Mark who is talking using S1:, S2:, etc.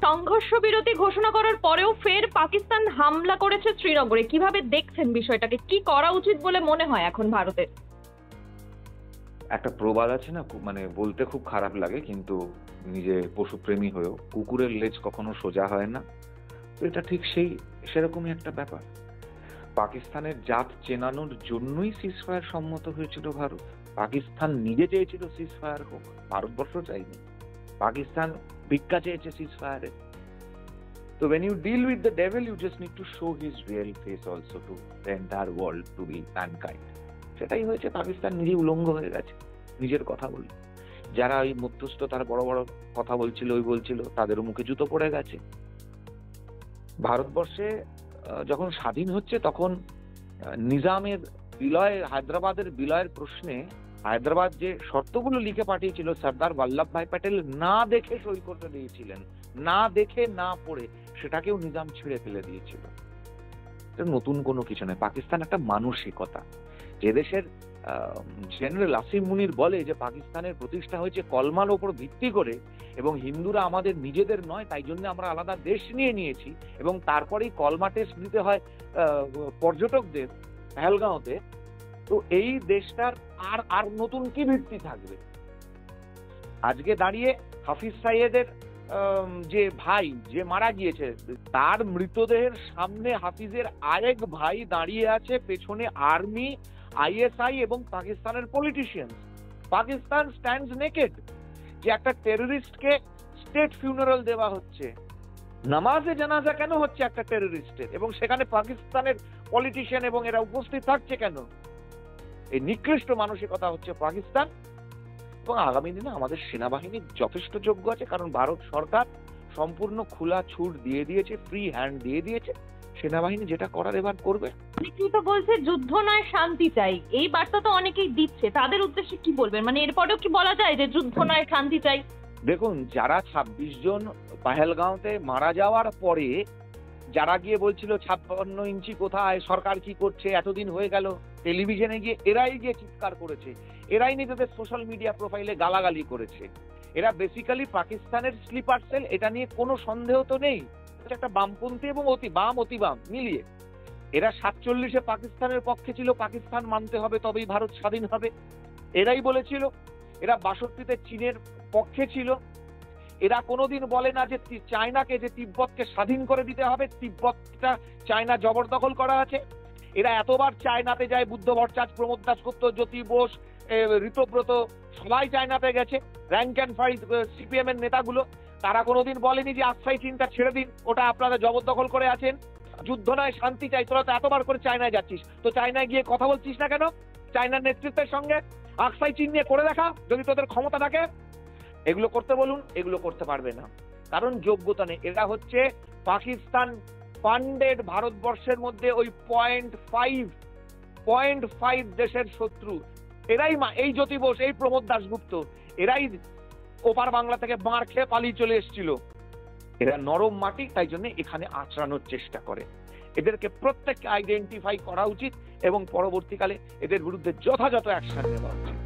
S1: সংঘর্ষ বিরতি ঘোষণা করার পরেও ফের পাকিস্তান হামলা করেছে শ্রীনগরে। কিভাবে দেখছেন বিষয়টাকে? কি করা উচিত বলে মনে হয় এখন ভারতের?
S2: একটা প্রবাদ আছে না, মানে বলতে খুব খারাপ লাগে, কিন্তু নিজে পশুপ্রেমী হয়েও কুকুরের লেজ কখনো সোজা হয় না। তো এটা ঠিক সেরকমই একটা ব্যাপার। পাকিস্তানের জাত চেনানোর জন্যই সিজফায়ার সম্মত হয়েছিল ভারত। পাকিস্তান নিজে চেয়েছিল সিজফায়ার হোক, ভারতবর্ষ চাইনি। পাকিস্তান ভিক্ষা চেয়েছে সিজফায়ারে। তো when you deal with the devil, you just need to show his real face also to the entire world, to be mankind. সেটাই হয়েছে। পাকিস্তান নিজে উলঙ্গ হয়ে গেছে নিজের কথা বলে। যারা ওই মধ্যস্থতার বড় বড় কথা বলছিল, তাদের মুখে জুতো পড়ে গেছে। ভারতবর্ষে যখন স্বাধীন হচ্ছে তখন নিজামের বিলয়, হায়দ্রাবাদের বিলয়ের প্রশ্নে হায়দ্রাবাদ যে শর্তগুলো লিখে পাঠিয়েছিল, সর্দার বল্লভভাই প্যাটেল না দেখে সই করতে দিয়েছিলেন, না দেখে না পড়ে সেটাকেও নিজাম ছিঁড়ে ফেলে দিয়েছিল। নতুন কোনো কিছু নয়। পাকিস্তান একটা মানসিকতা। যে দেশের জেনারেল আসিম মুনির বলে যে পাকিস্তানের প্রতিষ্ঠা হয়েছে কলমার ওপর ভিত্তি করে, এবং হিন্দুরা আমাদের নিজেদের নয়, তাই জন্য আমরা আলাদা দেশ নিয়েছি, এবং তারপরেই কলমা টেস্ট দিতে হয় পর্যটকদের পেহেলগাঁওতে। তো এই দেশটার আর নতুন কি ভিত্তি থাকবে? আজকে দাঁড়িয়ে হাফিজ সাইয়েদের যে ভাই যে মারা গিয়েছে, তার মৃতদেহের সামনে হাফিজের আরেক ভাই দাঁড়িয়ে আছে, পেছনে আর্মি, আইএসআই এবং পাকিস্তানের পলিটিশিয়ান। Pakistan stands naked. যে একটা টেররিস্টকে স্টেট ফিউনারাল দেওয়া হচ্ছে, নামাজে জানাজা কেন হচ্ছে একটা টেররিস্টের, এবং সেখানে পাকিস্তানের পলিটিশিয়ান এবং এরা উপস্থিত থাকছে কেন? এই নিকৃষ্ট মানসিকতা হচ্ছে পাকিস্তান। এবং আগামী দিনে আমাদের সেনাবাহিনী যথেষ্ট যোগ্য আছে, কারণ ভারত সরকার সম্পূর্ণ খোলা ছুট দিয়ে দিয়েছে, ফ্রি হ্যান্ড দিয়ে দিয়েছে। সেনাবাহিনী যেটা করার এবার করবে।
S1: অনেকেই তো বলছে যুদ্ধ নয় শান্তি চাই, এই বার্তা তো অনেকেই দিচ্ছে। তাদের উদ্দেশ্যে কি বলবেন? মানে এরপরেও কি বলা যায় যে যুদ্ধ নয় শান্তি চাই?
S2: দেখুন, যারা 26 জন পেহেলগাঁওতে মারা যাওয়ার পরে যারা গিয়ে বলছিল 56 ইঞ্চি কোথায়, সরকার কি করছে, এতদিন হয়ে গেল, টেলিভিশনে গিয়ে এরাই গিয়ে চিৎকার করেছে, এরাই নিজেদের সোশ্যাল মিডিয়া প্রোফাইলে গালাগালি করেছে। এরা বেসিক্যালি পাকিস্তানের স্লিপার সেল, এটা নিয়ে কোনো সন্দেহ তো নেই। একটা বামপন্থী এবং অতি বাম মিলিয়ে এরা 47-এ পাকিস্তানের পক্ষে ছিল, পাকিস্তান মানতে হবে তবেই ভারত স্বাধীন হবে, এরাই বলেছিল। এরা 62-তে চীনের পক্ষে ছিল। এরা কোনোদিন বলে না যে চায়নাকে, যে তিব্বতকে স্বাধীন করে দিতে হবে, তিব্বতটা চায়না জবরদখল করা আছে। এরা এতবার চায়নাতে যায়, বুদ্ধ ভট্টাচার্য, প্রমোদ দাশগুপ্ত, জ্যোতি বোস, ঋতব্রত, সবাই চায়নাতে গেছে, র্যাঙ্ক অ্যান্ড ফাইল সিপিএম এর নেতাগুলো। তারা কোনোদিন বলেনি যে আফসাই চিন্তা ছেড়ে দিন, ওটা আপনারা জবরদখল করে আছেন, যুদ্ধ নয় শান্তি চাই। তোরা তো এতবার করে চায়নায় যাচ্ছিস, তো চায়নায় গিয়ে কথা বলছিস না কেন চায়নার নেতৃত্বের সঙ্গে? আকসাই চীন নিয়ে করে দেখা যদি তোদের ক্ষমতা থাকে। এগুলো করতে বলুন, এগুলো করতে পারবে না, কারণ যোগ্যতা নেই। এরা হচ্ছে পাকিস্তান ফান্ডেড ভারতবর্ষের মধ্যে ওই 0.5 দেশের শত্রু। এরাই এই জ্যোতি বোস, এই প্রমোদ দাশগুপ্ত, এরাই ওপার বাংলা থেকে মার খেয়ে পালিয়ে চলে এসেছিল। এরা নরম মাটি, তাই জন্য এখানে আঁচড়ানোর চেষ্টা করে। এদেরকে প্রত্যেককে আইডেন্টিফাই করা উচিত এবং পরবর্তীকালে এদের বিরুদ্ধে যথাযথ অ্যাকশন নেওয়া উচিত।